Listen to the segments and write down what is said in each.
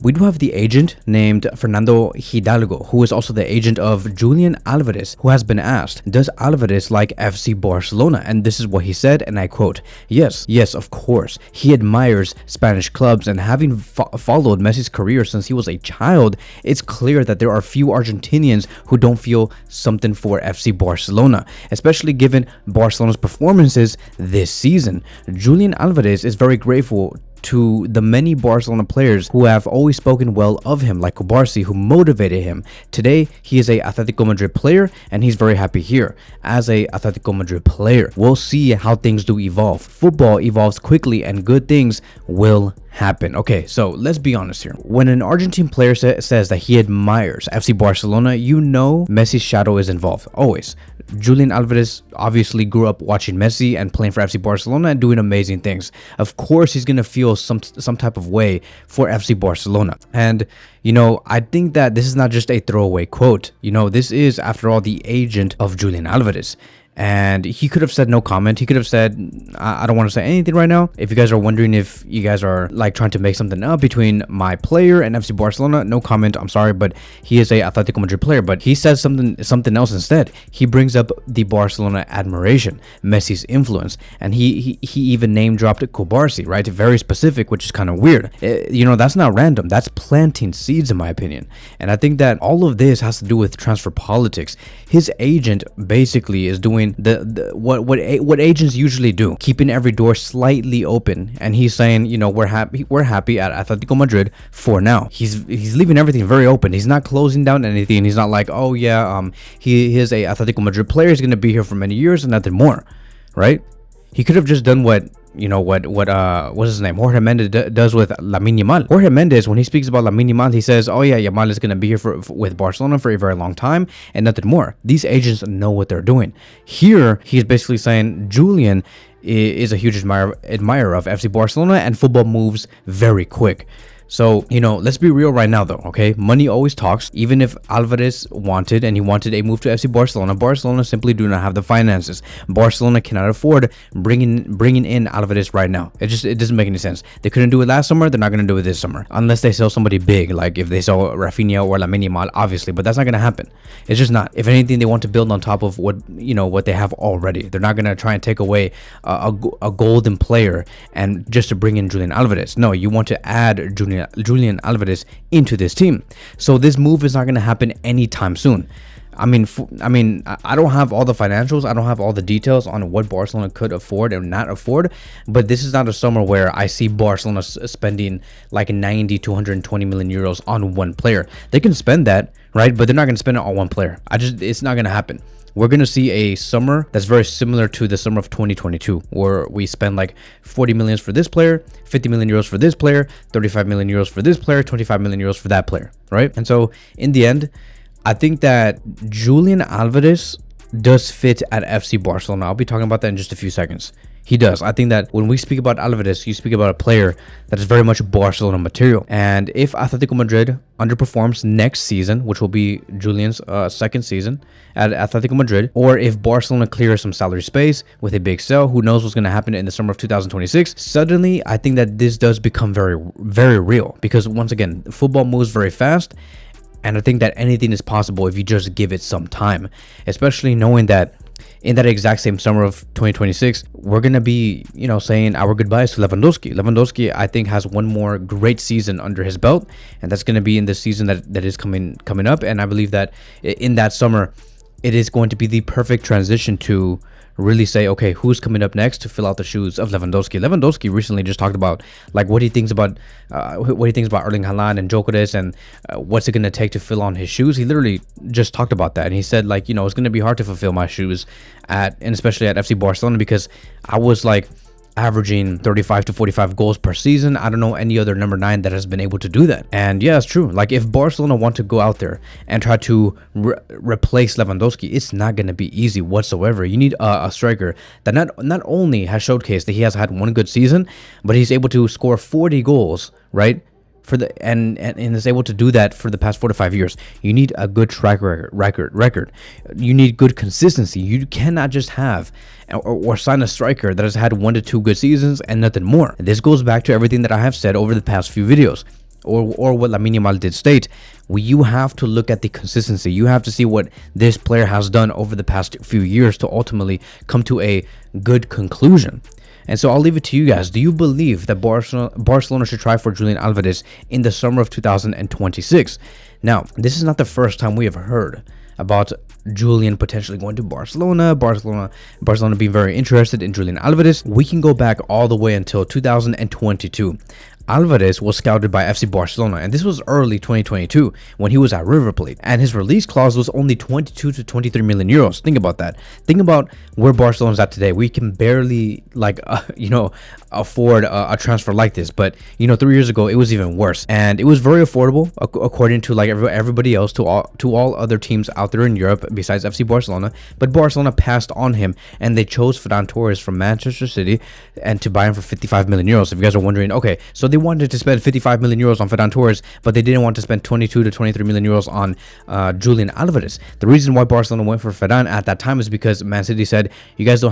We do have the agent named Fernando Hidalgo, who is also the agent of Julián Álvarez, who has been asked, does Álvarez like FC Barcelona? And this is what he said, and I quote, yes, of course. He admires Spanish clubs, and having followed Messi's career since he was a child, it's clear that there are few Argentinians who don't feel something for FC Barcelona, especially given Barcelona's performances this season. Julián Álvarez is very grateful to the many Barcelona players who have always spoken well of him, like Cubarsí, who motivated him. Today, he is a Atlético Madrid player, and he's very happy here as a Atlético Madrid player. We'll see how things do evolve. Football evolves quickly, and good things will happen. Okay, so let's be honest here. When an Argentine player says that he admires FC Barcelona, you know Messi's shadow is involved, always. Julián Álvarez obviously grew up watching Messi and playing for FC Barcelona and doing amazing things. Of course, he's going to feel some type of way for FC Barcelona. And, you know, I think that this is not just a throwaway quote. You know, this is, after all, the agent of Julián Álvarez. And he could have said no comment. He could have said, I don't want to say anything right now. If you guys are wondering if you guys are like trying to make something up between my player and FC Barcelona, no comment. I'm sorry, but he is a Atlético Madrid player. But he says something else instead. He brings up the Barcelona admiration, Messi's influence, and he even name dropped Cubarsí, right? Very specific, which is kind of weird. You know, that's not random. That's planting seeds, in my opinion. And I think that all of this has to do with transfer politics. His agent basically is doing what agents usually do, keeping every door slightly open, and he's saying, you know, we're happy at Atlético Madrid for now. He's leaving everything very open. He's not closing down anything. He's not like, oh yeah, he is a Atlético Madrid player. He's gonna be here for many years and nothing more, right? He could have just done what what's his name, Jorge Mendes does with Lamine Yamal. Jorge Mendes, when he speaks about Lamine Yamal, he says, oh yeah, Yamal is going to be here with Barcelona for a very long time and nothing more. These agents know what they're doing. Here, he's basically saying Julian is a huge admirer of FC Barcelona, and football moves very quick. So, you know, let's be real right now though, okay? Money always talks. Even if Álvarez wanted a move to FC Barcelona, Barcelona simply do not have the finances. Barcelona cannot afford bringing in Álvarez right now. It doesn't make any sense. They couldn't do it last summer, they're not going to do it this summer. Unless they sell somebody big, like if they sell Rafinha or Lamine Yamal, obviously, but that's not going to happen. It's just not. If anything, they want to build on top of what they have already. They're not going to try and take away a golden player and just to bring in Julián Álvarez. No, you want to add Julián Álvarez into this team. So this move is not going to happen anytime soon. I mean, I don't have all the financials. I don't have all the details on what Barcelona could afford and not afford. But this is not a summer where I see Barcelona spending like 90 to 120 million euros on one player. They can spend that, right? But they're not going to spend it on one player. It's not going to happen. We're going to see a summer that's very similar to the summer of 2022, where we spend like 40 million for this player, 50 million euros for this player, 35 million euros for this player, 25 million euros for that player, right? And so in the end, I think that Julián Álvarez does fit at FC Barcelona. I'll be talking about that in just a few seconds. He does. I think that when we speak about Álvarez, you speak about a player that is very much Barcelona material. And if Atlético Madrid underperforms next season, which will be Julian's second season at Atlético Madrid, or if Barcelona clears some salary space with a big sell, who knows what's going to happen in the summer of 2026, suddenly I think that this does become very, very real. Because once again, football moves very fast. And I think that anything is possible if you just give it some time, especially knowing that in that exact same summer of 2026, we're going to be, saying our goodbyes to Lewandowski. Lewandowski, I think, has one more great season under his belt, and that's going to be in this season that is coming up. And I believe that in that summer, it is going to be the perfect transition to really say, okay, who's coming up next to fill out the shoes of Lewandowski. Lewandowski recently just talked about like what he thinks about Erling Haaland and Gyökeres and what's it going to take to fill on his shoes. He literally just talked about that, and he said like, it's going to be hard to fulfill my shoes and especially at FC Barcelona, because I was like averaging 35 to 45 goals per season. I don't know any other number 9 that has been able to do that. And yeah, it's true. Like if Barcelona want to go out there and try to replace Lewandowski, it's not going to be easy whatsoever. You need a striker that not only has showcased that he has had one good season, but he's able to score 40 goals, right? And is able to do that for the past 4 to 5 years. You need a good track record. You need good consistency. You cannot just have or sign a striker that has had 1 to 2 good seasons and nothing more. This goes back to everything that I have said over the past few videos. or what Lamine Yamal did state, you have to look at the consistency. You have to see what this player has done over the past few years to ultimately come to a good conclusion. And so I'll leave it to you guys. Do you believe that Barcelona should try for Julian Alvarez in the summer of 2026? Now, this is not the first time we have heard about Julian potentially going to Barcelona being very interested in Julian Alvarez. We can go back all the way until 2022. Alvarez was scouted by FC Barcelona, and this was early 2022 when he was at River Plate, and his release clause was only 22 to 23 million euros. Think about that. Think about where Barcelona's at today. We can barely afford a transfer like this, but 3 years ago it was even worse, and it was very affordable according to everybody else, to all other teams out there in Europe besides FC Barcelona. But Barcelona passed on him, and they chose Ferran Torres from Manchester City and to buy him for 55 million euros. If you guys are wondering, okay, so they wanted to spend 55 million euros on Ferran Torres, but they didn't want to spend 22 to 23 million euros on Julian Alvarez. The reason why Barcelona went for Ferran at that time is because Man City said, you guys do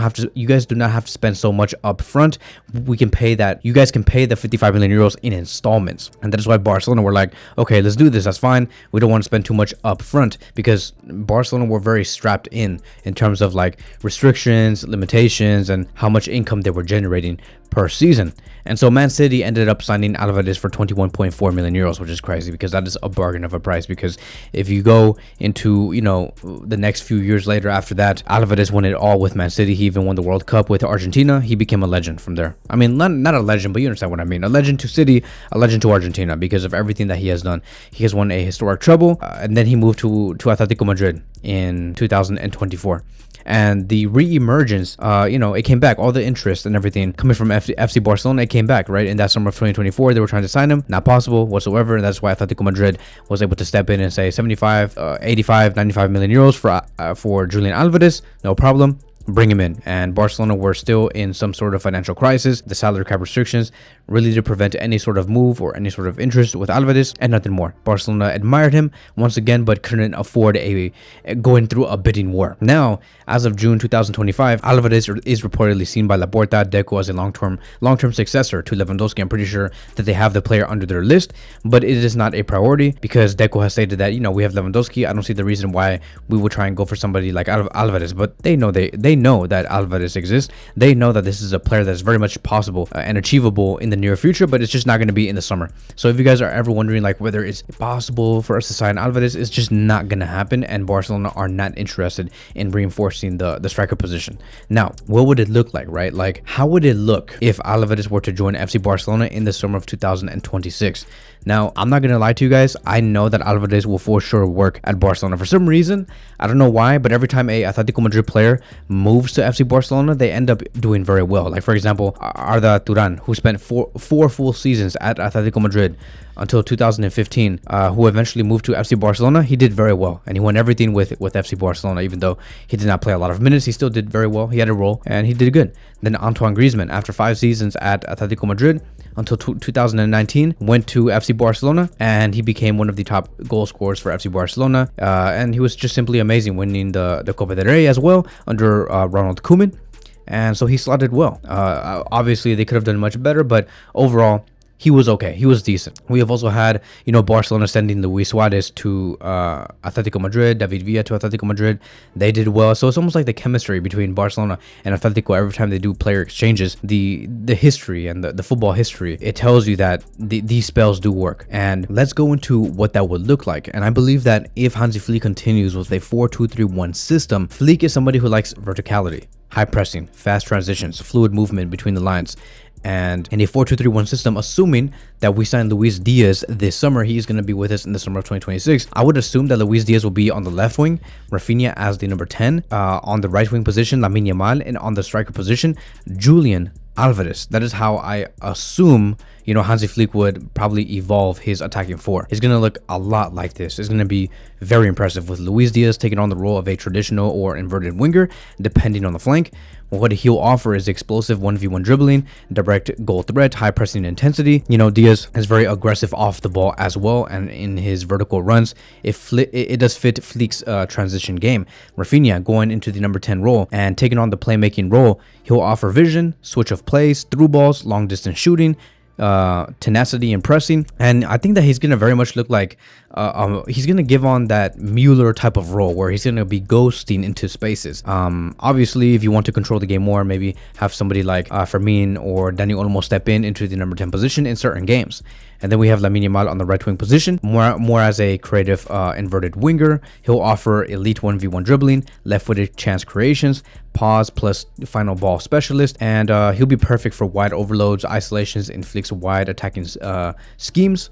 not have to spend so much up front. We can pay that. You guys can pay the 55 million euros in installments. And that is why Barcelona were like, okay, let's do this. That's fine. We don't want to spend too much up front, because Barcelona were very strapped in terms of restrictions, limitations, and how much income they were generating per season. And so Man City ended up signing Alvarez for 21.4 million euros, which is crazy, because that is a bargain of a price. Because if you go into, the next few years later after that, Alvarez won it all with Man City. He even won the World Cup with Argentina. He became a legend from there. I mean, not a legend, but you understand what I mean. A legend to City, a legend to Argentina, because of everything that he has done. He has won a historic treble, and then he moved to Atlético Madrid in 2024. And the re-emergence, it came back. All the interest and everything coming from FC Barcelona, it came back, right? In that summer of 2024, they were trying to sign him. Not possible whatsoever. And that's why Atletico Madrid was able to step in and say 75, 85, 95 million euros for Julian Alvarez. No problem. Bring him in. And Barcelona were still in some sort of financial crisis. The salary cap restrictions really to prevent any sort of move or any sort of interest with Alvarez, and nothing more. Barcelona admired him once again, but couldn't afford going through a bidding war. Now, as of June 2025, Alvarez is reportedly seen by Laporta and Deco as a long-term successor to Lewandowski. I'm pretty sure that they have the player under their list, but it is not a priority, because Deco has stated that, we have Lewandowski. I don't see the reason why we would try and go for somebody like Alvarez, but they know that Alvarez exists. They know that this is a player that is very much possible and achievable in the near future, but it's just not going to be in the summer. So if you guys are ever wondering whether it's possible for us to sign Alvarez, it's just not going to happen, and Barcelona are not interested in reinforcing the striker position. Now, what would it look like, right? How would it look if Alvarez were to join FC Barcelona in the summer of 2026? Now, I'm not going to lie to you guys. I know that Alvarez will for sure work at Barcelona. For some reason, I don't know why, but every time a Atlético Madrid player moves to FC Barcelona, they end up doing very well. For example, Arda Turan, who spent four full seasons at Atlético Madrid until 2015, who eventually moved to FC Barcelona. He did very well, and he won everything with FC Barcelona. Even though he did not play a lot of minutes, he still did very well. He had a role, and he did good. Then Antoine Griezmann, after 5 seasons at Atlético Madrid until 2019, went to FC Barcelona, and he became one of the top goal scorers for FC Barcelona. And he was just simply amazing, winning the Copa del Rey as well under Ronald Koeman. And so he slotted well. Obviously, they could have done much better, but overall, he was okay. He was decent. We have also had, Barcelona sending Luis Suarez to Atletico Madrid, David Villa to Atletico Madrid. They did well. So it's almost like the chemistry between Barcelona and Atletico. Every time they do player exchanges, the history and the football history, it tells you that these spells do work. And let's go into what that would look like. And I believe that if Hansi Flick continues with a 4-2-3-1 system, Flick is somebody who likes verticality, high pressing, fast transitions, fluid movement between the lines. And in a 4-2-3-1 system, assuming that we sign Luis Diaz this summer, he is going to be with us in the summer of 2026. I would assume that Luis Diaz will be on the left wing, Rafinha as the number 10, on the right wing position, Lamine Yamal, and on the striker position, Julian Alvarez. That is how I assume, Hansi Flick would probably evolve his attacking four. It's going to look a lot like this. It's going to be very impressive, with Luis Diaz taking on the role of a traditional or inverted winger, depending on the flank. What he'll offer is explosive 1v1 dribbling, direct goal threat, high pressing intensity. Diaz is very aggressive off the ball as well, and in his vertical runs, it does fit Flick's transition game. Rafinha going into the number 10 role and taking on the playmaking role, he'll offer vision, switch of plays, through balls, long distance shooting, tenacity and pressing, and I think that he's gonna very much look like he's gonna give on that Mueller type of role where he's gonna be ghosting into spaces. Obviously, if you want to control the game more, maybe have somebody like Fermin or Dani Olmo step into the number 10 position in certain games. And then we have Lamine Yamal on the right wing position, more as a creative inverted winger. He'll offer elite 1v1 dribbling, left-footed chance creations, pause plus final ball specialist, and he'll be perfect for wide overloads, isolations, inflicts wide attacking schemes.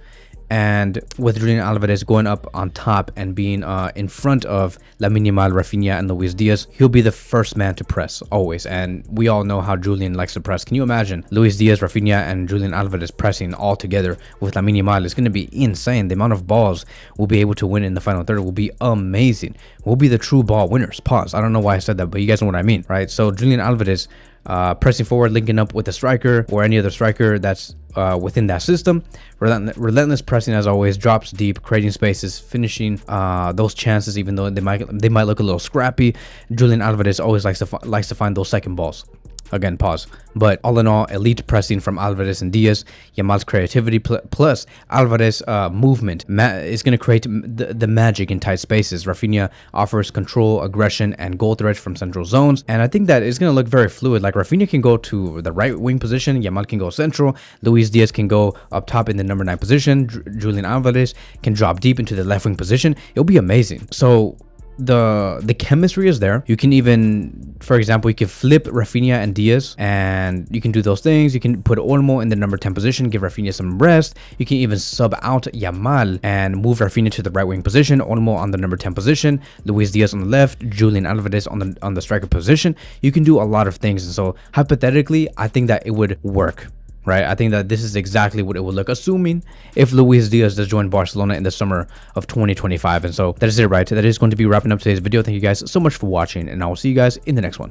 And with Julian Alvarez going up on top and being in front of Lamine Yamal, Rafinha, and Luis Diaz, he'll be the first man to press always. And we all know how Julian likes to press. Can you imagine Luis Diaz, Rafinha, and Julian Alvarez pressing all together with Lamine Yamal? It's going to be insane. The amount of balls we'll be able to win in the final third will be amazing. We'll be the true ball winners. Pause. I don't know why I said that, but you guys know what I mean, right? So Julian Alvarez pressing forward, linking up with a striker or any other striker that's within that system. Relentless pressing as always, drops deep, creating spaces, finishing those chances even though they might look a little scrappy. Julian Alvarez always likes to find those second balls. Again, pause. But all in all, elite pressing from Alvarez and Diaz. Yamal's creativity plus Alvarez movement is going to create the magic in tight spaces. Rafinha offers control, aggression, and goal threats from central zones. And I think that it's going to look very fluid. Like Rafinha can go to the right wing position. Yamal can go central. Luis Diaz can go up top in the number 9 position. Julian Alvarez can drop deep into the left wing position. It'll be amazing. So the chemistry is there. You can even, for example, you can flip Rafinha and Diaz, and you can do those things. You can put Olmo in the number 10 position, give Rafinha some rest. You can even sub out Yamal and move Rafinha to the right wing position, Olmo on the number 10 position, Luis Diaz on the left, Julian Alvarez on the striker position. You can do a lot of things, and so hypothetically, I think that it would work. Right, I think that this is exactly what it would look, assuming if Luis Diaz does join Barcelona in the summer of 2025. And so that is it, right? That is going to be wrapping up today's video. Thank you guys so much for watching, and I will see you guys in the next one.